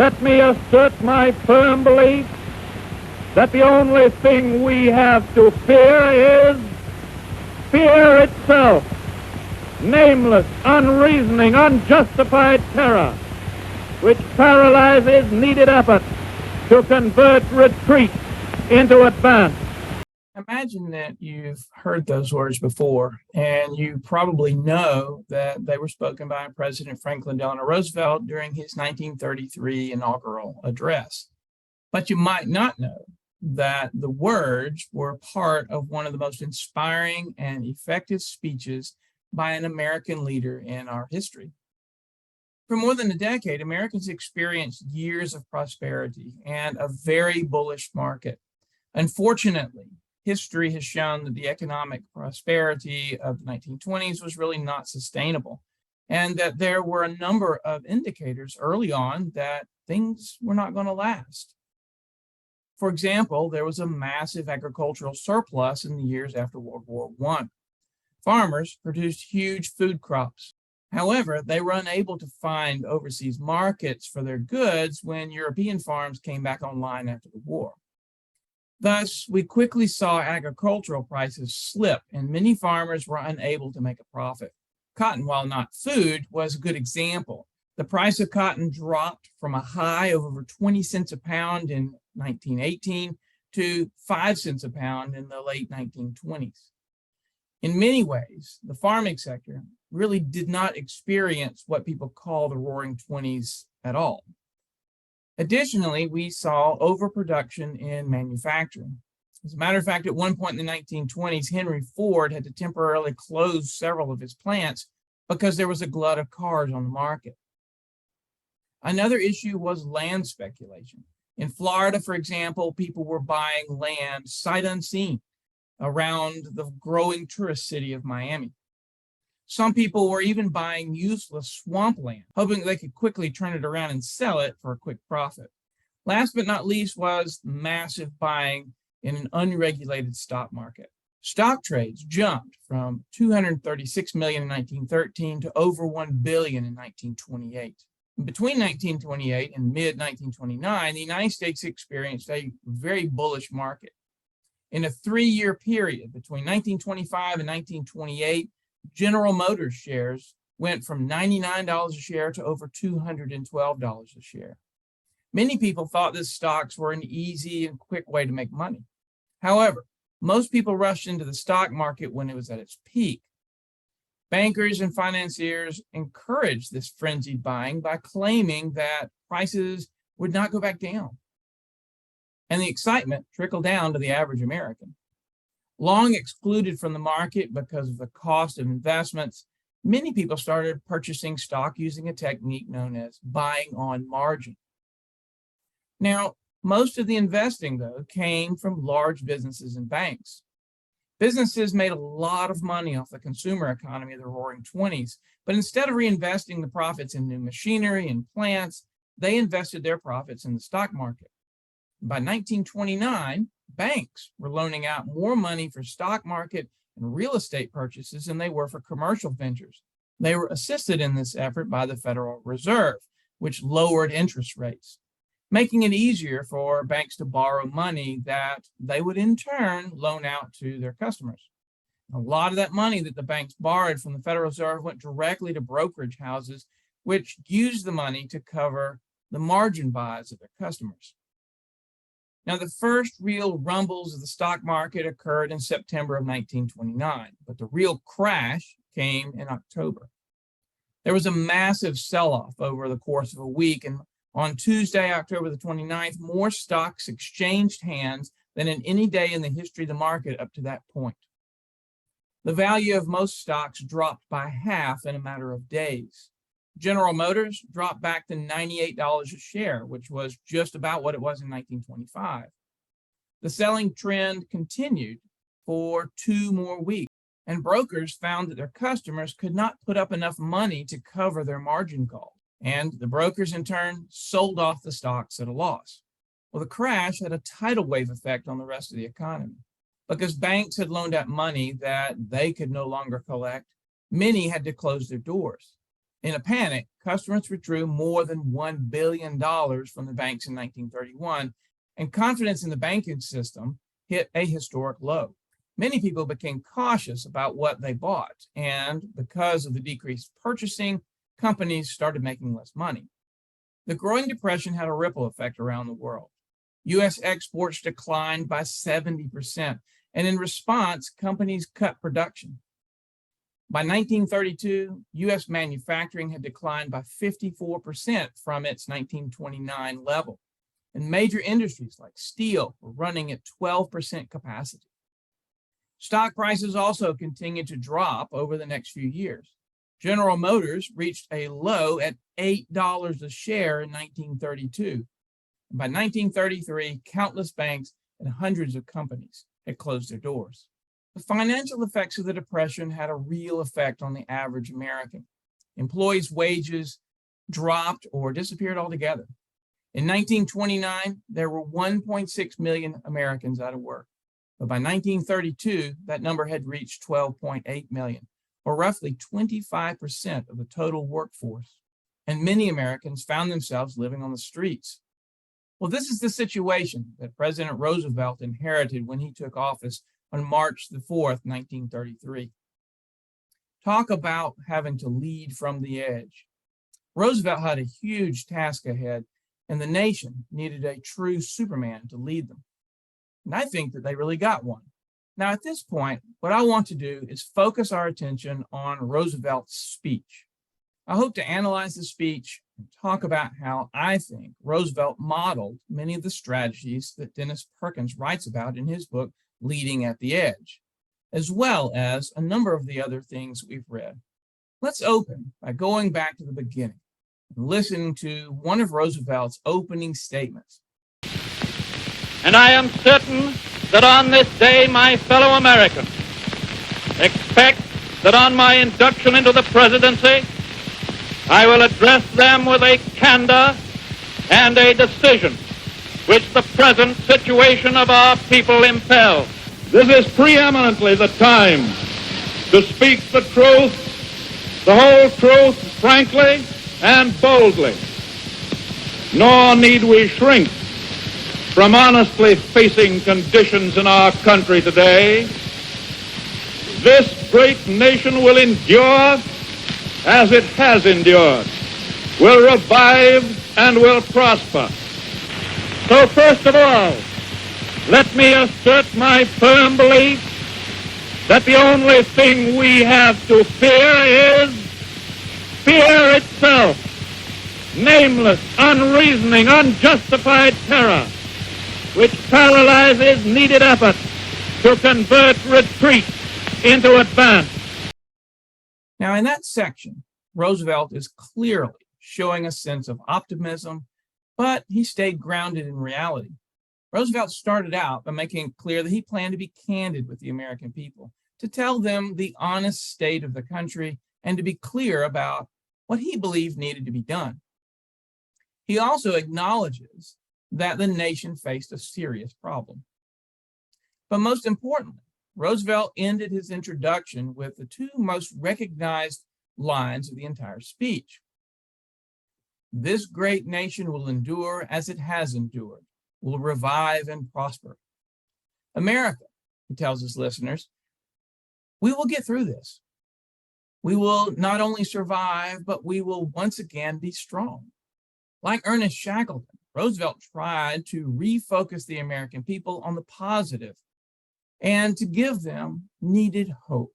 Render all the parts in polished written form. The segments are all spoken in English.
let me assert my firm belief that the only thing we have to fear is fear itself, nameless, unreasoning, unjustified terror, which paralyzes needed effort to convert retreat into advance. Imagine that you've heard those words before, and you probably know that they were spoken by President Franklin Delano Roosevelt during his 1933 inaugural address. But you might not know that the words were part of one of the most inspiring and effective speeches by an American leader in our history. For more than a decade, Americans experienced years of prosperity and a very bullish market. Unfortunately, history has shown that the economic prosperity of the 1920s was really not sustainable, and that there were a number of indicators early on that things were not going to last. For example, there was a massive agricultural surplus in the years after World War I. Farmers produced huge food crops. However, they were unable to find overseas markets for their goods when European farms came back online after the war. Thus, we quickly saw agricultural prices slip, and many farmers were unable to make a profit. Cotton, while not food, was a good example. The price of cotton dropped from a high of over 20 cents a pound in 1918 to 5 cents a pound in the late 1920s. In many ways, the farming sector really did not experience what people call the Roaring Twenties at all. Additionally, we saw overproduction in manufacturing. As a matter of fact, at one point in the 1920s, Henry Ford had to temporarily close several of his plants because there was a glut of cars on the market. Another issue was land speculation. In Florida, for example, people were buying land sight unseen around the growing tourist city of Miami. Some people were even buying useless swampland, hoping they could quickly turn it around and sell it for a quick profit. Last but not least was massive buying in an unregulated stock market. Stock trades jumped from 236 million in 1913 to over 1 billion in 1928. Between 1928 and mid-1929, the United States experienced a very bullish market. In a 3-year period between 1925 and 1928, General Motors shares went from $99 a share to over $212 a share. Many people thought that stocks were an easy and quick way to make money. However, most people rushed into the stock market when it was at its peak. Bankers and financiers encouraged this frenzied buying by claiming that prices would not go back down. And the excitement trickled down to the average American. Long excluded from the market because of the cost of investments, many people started purchasing stock using a technique known as buying on margin. Now, most of the investing, though, came from large businesses and banks. Businesses made a lot of money off the consumer economy of the Roaring Twenties, but instead of reinvesting the profits in new machinery and plants, they invested their profits in the stock market. By 1929, banks were loaning out more money for stock market and real estate purchases than they were for commercial ventures. They were assisted in this effort by the Federal Reserve, which lowered interest rates, making it easier for banks to borrow money that they would in turn loan out to their customers. A lot of that money that the banks borrowed from the Federal Reserve went directly to brokerage houses, which used the money to cover the margin buys of their customers. Now, the first real rumbles of the stock market occurred in September of 1929, but the real crash came in October. There was a massive sell-off over the course of a week, and on Tuesday, October the 29th, more stocks exchanged hands than in any day in the history of the market up to that point. The value of most stocks dropped by half in a matter of days. General Motors dropped back to $98 a share, which was just about what it was in 1925. The selling trend continued for 2 more weeks, and brokers found that their customers could not put up enough money to cover their margin calls, and the brokers in turn sold off the stocks at a loss. Well, the crash had a tidal wave effect on the rest of the economy. Because banks had loaned out money that they could no longer collect, many had to close their doors. In a panic, customers withdrew more than $1 billion from the banks in 1931, and confidence in the banking system hit a historic low. Many people became cautious about what they bought, and because of the decreased purchasing, companies started making less money. The growing depression had a ripple effect around the world. U.S. exports declined by 70%, and in response, companies cut production. By 1932, U.S. manufacturing had declined by 54% from its 1929 level, and major industries like steel were running at 12% capacity. Stock prices also continued to drop over the next few years. General Motors reached a low at $8 a share in 1932. And by 1933, countless banks and hundreds of companies had closed their doors. The financial effects of the Depression had a real effect on the average American. Employees' wages dropped or disappeared altogether. In 1929, there were 1.6 million Americans out of work. But by 1932, that number had reached 12.8 million, or roughly 25% of the total workforce. And many Americans found themselves living on the streets. Well, this is the situation that President Roosevelt inherited when he took office on March the 4th, 1933. Talk about having to lead from the edge. Roosevelt had a huge task ahead, and the nation needed a true Superman to lead them. And I think that they really got one. Now, at this point, what I want to do is focus our attention on Roosevelt's speech. I hope to analyze the speech and talk about how I think Roosevelt modeled many of the strategies that Dennis Perkins writes about in his book, Leading at the Edge, as well as a number of the other things we've read. Let's open by going back to the beginning and listening to one of Roosevelt's opening statements. And I am certain that on this day, my fellow Americans expect that on my induction into the presidency, I will address them with a candor and a decision which the present situation of our people impels. This is preeminently the time to speak the truth, the whole truth, frankly and boldly. Nor need we shrink from honestly facing conditions in our country today. This great nation will endure as it has endured, will revive and will prosper. So first of all, let me assert my firm belief that the only thing we have to fear is fear itself, nameless, unreasoning, unjustified terror, which paralyzes needed effort to convert retreat into advance. Now, in that section, Roosevelt is clearly showing a sense of optimism, but he stayed grounded in reality. Roosevelt started out by making it clear that he planned to be candid with the American people, to tell them the honest state of the country, and to be clear about what he believed needed to be done. He also acknowledges that the nation faced a serious problem. But most importantly, Roosevelt ended his introduction with the two most recognized lines of the entire speech. This great nation will endure as it has endured, will revive and prosper. America, he tells his listeners, we will get through this. We will not only survive, but we will once again be strong. Like Ernest Shackleton, Roosevelt tried to refocus the American people on the positive and to give them needed hope.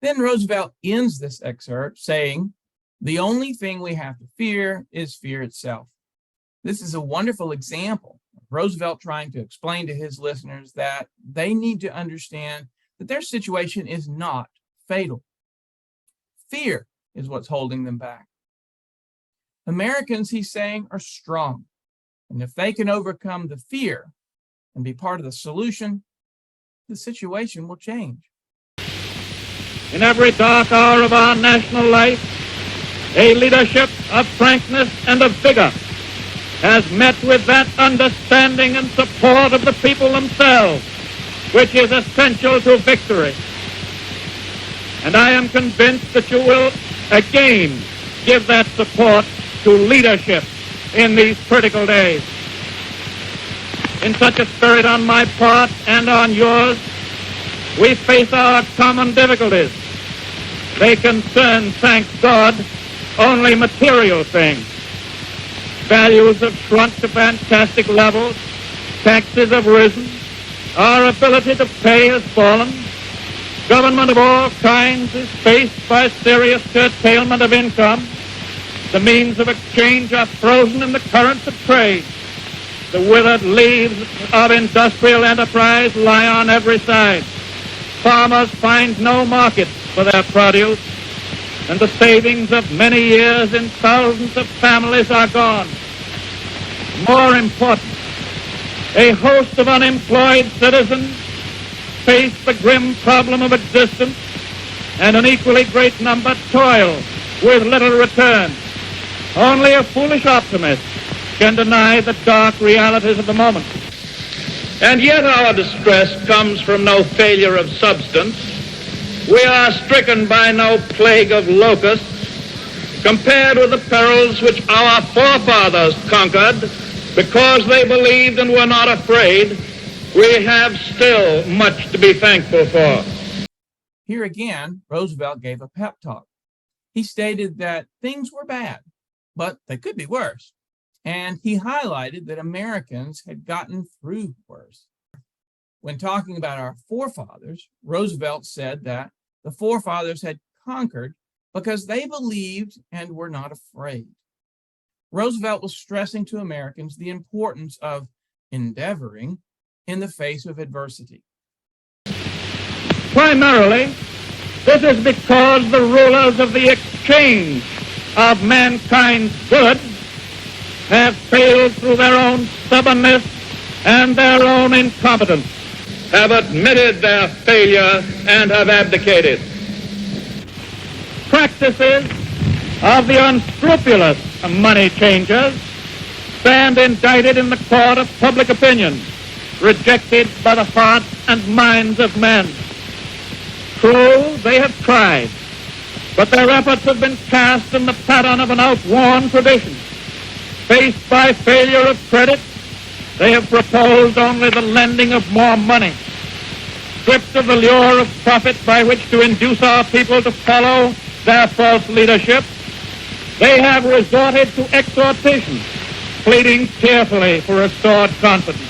Then Roosevelt ends this excerpt saying, "The only thing we have to fear is fear itself." This is a wonderful example of Roosevelt trying to explain to his listeners that they need to understand that their situation is not fatal. Fear is what's holding them back. Americans, he's saying, are strong. And if they can overcome the fear and be part of the solution, the situation will change. In every dark hour of our national life, a leadership of frankness and of vigor has met with that understanding and support of the people themselves, which is essential to victory. And I am convinced that you will again give that support to leadership in these critical days. In such a spirit on my part and on yours, we face our common difficulties. They concern, thank God, only material things. Values have shrunk to fantastic levels. Taxes have risen. Our ability to pay has fallen. Government of all kinds is faced by serious curtailment of income. The means of exchange are frozen in the currents of trade. The withered leaves of industrial enterprise lie on every side. Farmers find no market for their produce, and the savings of many years in thousands of families are gone. More important, a host of unemployed citizens face the grim problem of existence, and an equally great number toil with little return. Only a foolish optimist can deny the dark realities of the moment. And yet our distress comes from no failure of substance. We are stricken by no plague of locusts, compared with the perils which our forefathers conquered because they believed and were not afraid. We have still much to be thankful for. Here again, Roosevelt gave a pep talk. He stated that things were bad, but they could be worse. And he highlighted that Americans had gotten through worse. When talking about our forefathers, Roosevelt said that the forefathers had conquered because they believed and were not afraid. Roosevelt was stressing to Americans the importance of endeavoring in the face of adversity. Primarily, this is because the rulers of the exchange of mankind's goods have failed through their own stubbornness and their own incompetence, have admitted their failure and have abdicated. Practices of the unscrupulous money changers stand indicted in the court of public opinion, rejected by the hearts and minds of men. True, they have tried, but their efforts have been cast in the pattern of an outworn tradition. Faced by failure of credit, they have proposed only the lending of more money. Stripped of the lure of profit by which to induce our people to follow their false leadership, they have resorted to exhortation, pleading tearfully for restored confidence.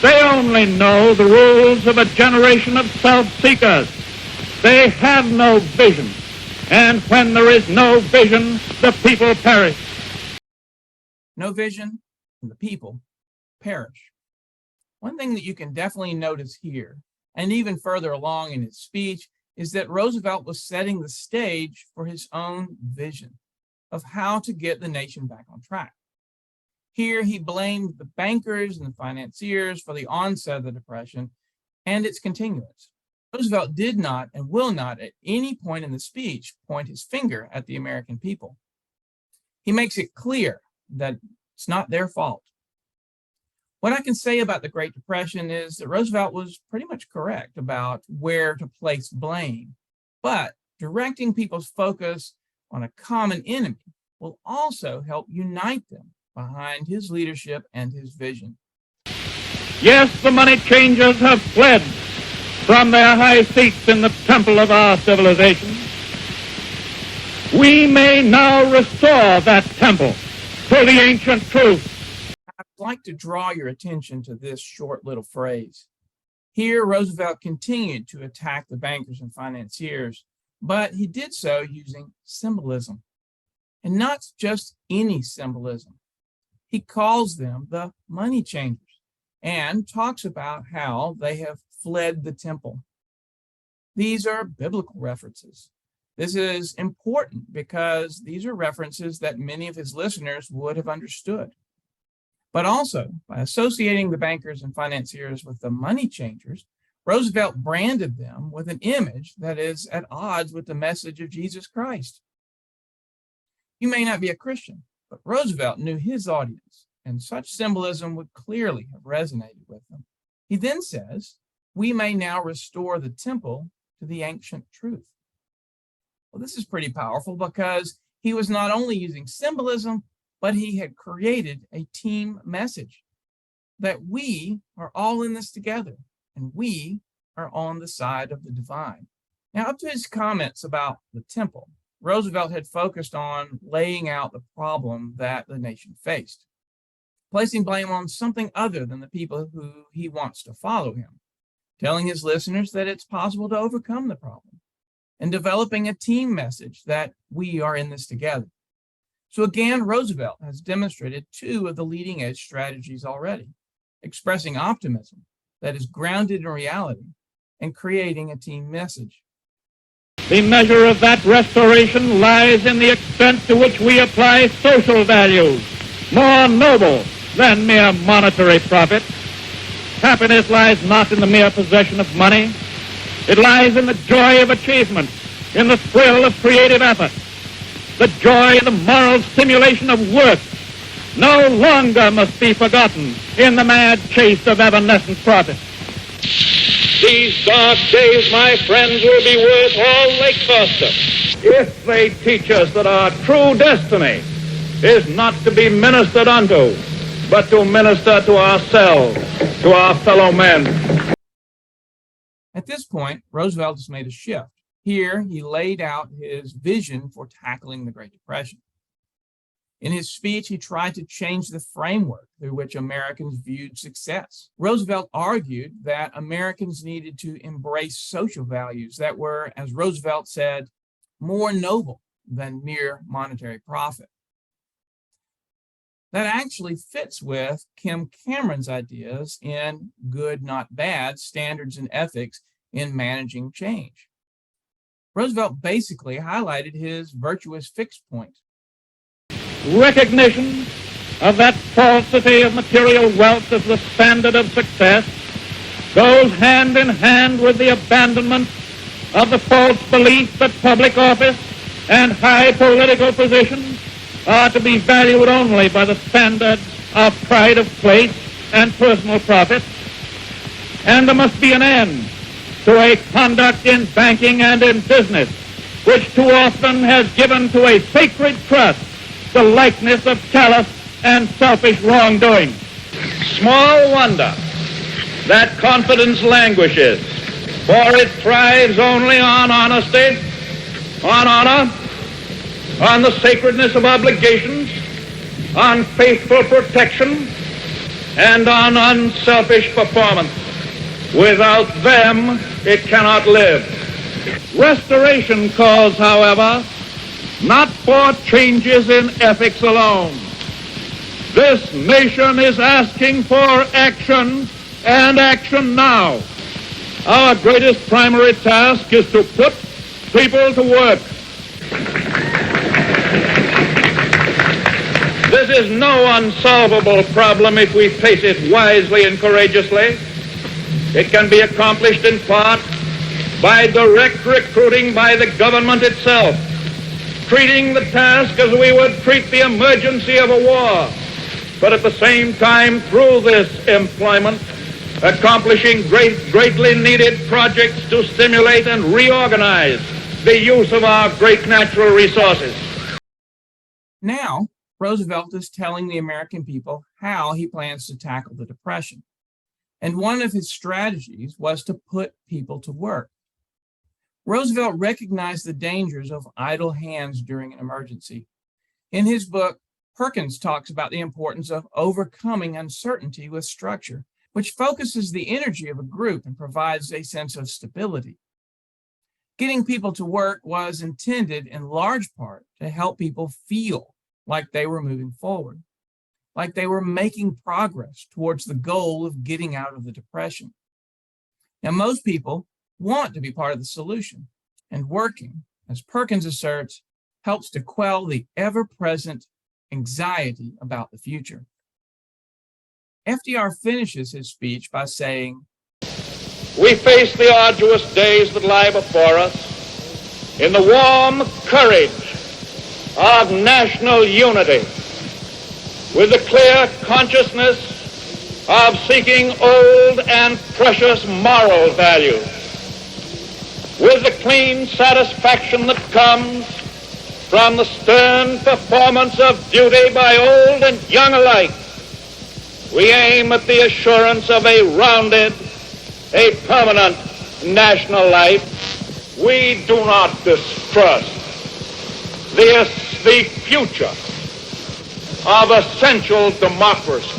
They only know the rules of a generation of self-seekers. They have no vision, and when there is no vision, the people perish. No vision, and the people perish. One thing that you can definitely notice here, and even further along in his speech, is that Roosevelt was setting the stage for his own vision of how to get the nation back on track. Here he blamed the bankers and the financiers for the onset of the Depression and its continuance. Roosevelt did not and will not at any point in the speech point his finger at the American people. He makes it clear that it's not their fault. What I can say about the Great Depression is that Roosevelt was pretty much correct about where to place blame, but directing people's focus on a common enemy will also help unite them behind his leadership and his vision. Yes, the money changers have fled from their high seats in the temple of our civilization. We may now restore that temple to the ancient truth. I'd like to draw your attention to this short little phrase. Here, Roosevelt continued to attack the bankers and financiers, but he did so using symbolism, and not just any symbolism. He calls them the money changers and talks about how they have fled the temple. These are biblical references. This is important because these are references that many of his listeners would have understood. But also, by associating the bankers and financiers with the money changers, Roosevelt branded them with an image that is at odds with the message of Jesus Christ. You may not be a Christian, but Roosevelt knew his audience, and such symbolism would clearly have resonated with them. He then says, "We may now restore the temple to the ancient truth." Well, this is pretty powerful because He was not only using symbolism, but he had created a team message that we are all in this together and we are on the side of the divine. Now, up to his comments about the temple, Roosevelt had focused on laying out the problem that the nation faced, placing blame on something other than the people who he wants to follow him, telling his listeners that it's possible to overcome the problem, and developing a team message that we are in this together. So again, Roosevelt has demonstrated two of the leading edge strategies already, expressing optimism that is grounded in reality and creating a team message. The measure of that restoration lies in the extent to which we apply social values, more noble than mere monetary profit. Happiness lies not in the mere possession of money. It lies in the joy of achievement, in the thrill of creative effort. The joy and the moral stimulation of work no longer must be forgotten in the mad chase of evanescent profit. These dark days, my friends, will be worth all they cost us if they teach us that our true destiny is not to be ministered unto, but to minister to ourselves, to our fellow men. At this point, Roosevelt has made a shift. Here, he laid out his vision for tackling the Great Depression. In his speech, he tried to change the framework through which Americans viewed success. Roosevelt argued that Americans needed to embrace social values that were, as Roosevelt said, more noble than mere monetary profit. That actually fits with Kim Cameron's ideas in Good, Not Bad, Standards and Ethics in Managing Change. Roosevelt basically highlighted his virtuous fixed point. Recognition of that falsity of material wealth as the standard of success goes hand in hand with the abandonment of the false belief that public office and high political positions are to be valued only by the standard of pride of place and personal profit. And there must be an end to a conduct in banking and in business which too often has given to a sacred trust the likeness of callous and selfish wrongdoing. Small wonder that confidence languishes, for it thrives only on honesty, on honor, on the sacredness of obligations, on faithful protection, and on unselfish performance. Without them, it cannot live. Restoration calls, however, not for changes in ethics alone. This nation is asking for action, and action now. Our greatest primary task is to put people to work. This is no unsolvable problem if we face it wisely and courageously. It can be accomplished in part by direct recruiting by the government itself, treating the task as we would treat the emergency of a war, but at the same time, through this employment, accomplishing greatly needed projects to stimulate and reorganize the use of our great natural resources. Now, Roosevelt is telling the American people how he plans to tackle the Depression. And one of his strategies was to put people to work. Roosevelt recognized the dangers of idle hands during an emergency. In his book, Perkins talks about the importance of overcoming uncertainty with structure, which focuses the energy of a group and provides a sense of stability. Getting people to work was intended in large part to help people feel like they were moving forward, like they were making progress towards the goal of getting out of the Depression. Now, most people want to be part of the solution, and working, as Perkins asserts, helps to quell the ever-present anxiety about the future. FDR finishes his speech by saying, "We face the arduous days that lie before us in the warm courage of national unity, with the clear consciousness of seeking old and precious moral values, with the clean satisfaction that comes from the stern performance of duty by old and young alike, we aim at the assurance of a rounded, a permanent national life. We do not distrust the future of essential democracy.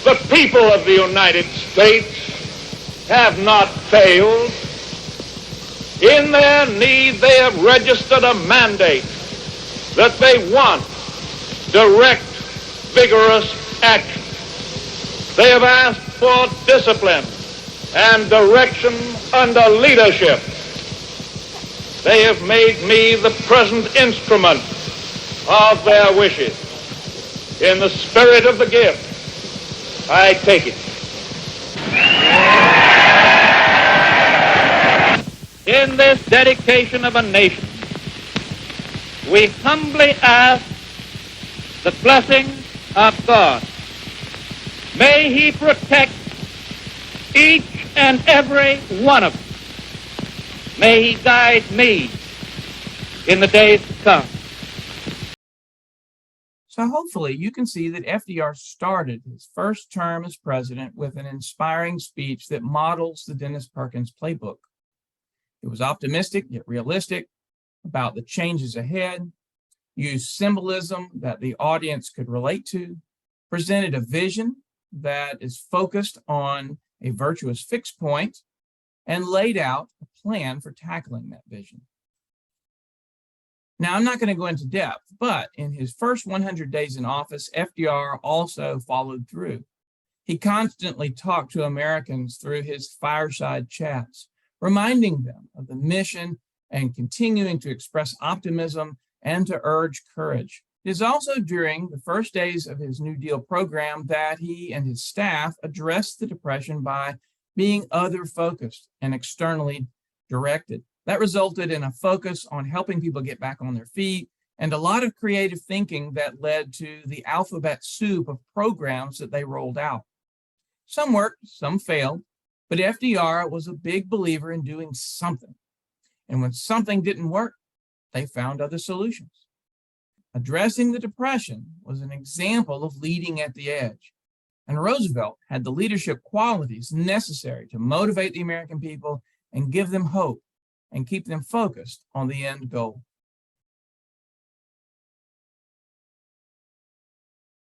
The people of the United States have not failed. In their need, they have registered a mandate that they want direct, vigorous action. They have asked for discipline and direction under leadership. They have made me the present instrument of their wishes. In the spirit of the gift, I take it. In this dedication of a nation, we humbly ask the blessing of God. May He protect each and every one of us. May He guide me in the days to come. So hopefully you can see that FDR started his first term as president with an inspiring speech that models the Dennis Perkins playbook. It was optimistic yet realistic about the changes ahead, used symbolism that the audience could relate to, presented a vision that is focused on a virtuous fixed point, and laid out a plan for tackling that vision. Now, I'm not going to go into depth, but in his first 100 days in office, FDR also followed through. He constantly talked to Americans through his fireside chats, reminding them of the mission and continuing to express optimism and to urge courage. It is also during the first days of his New Deal program that he and his staff addressed the Depression by being other-focused and externally directed. That resulted in a focus on helping people get back on their feet and a lot of creative thinking that led to the alphabet soup of programs that they rolled out. Some worked, some failed, but FDR was a big believer in doing something. And when something didn't work, they found other solutions. Addressing the Depression was an example of leading at the edge. And Roosevelt had the leadership qualities necessary to motivate the American people and give them hope and keep them focused on the end goal.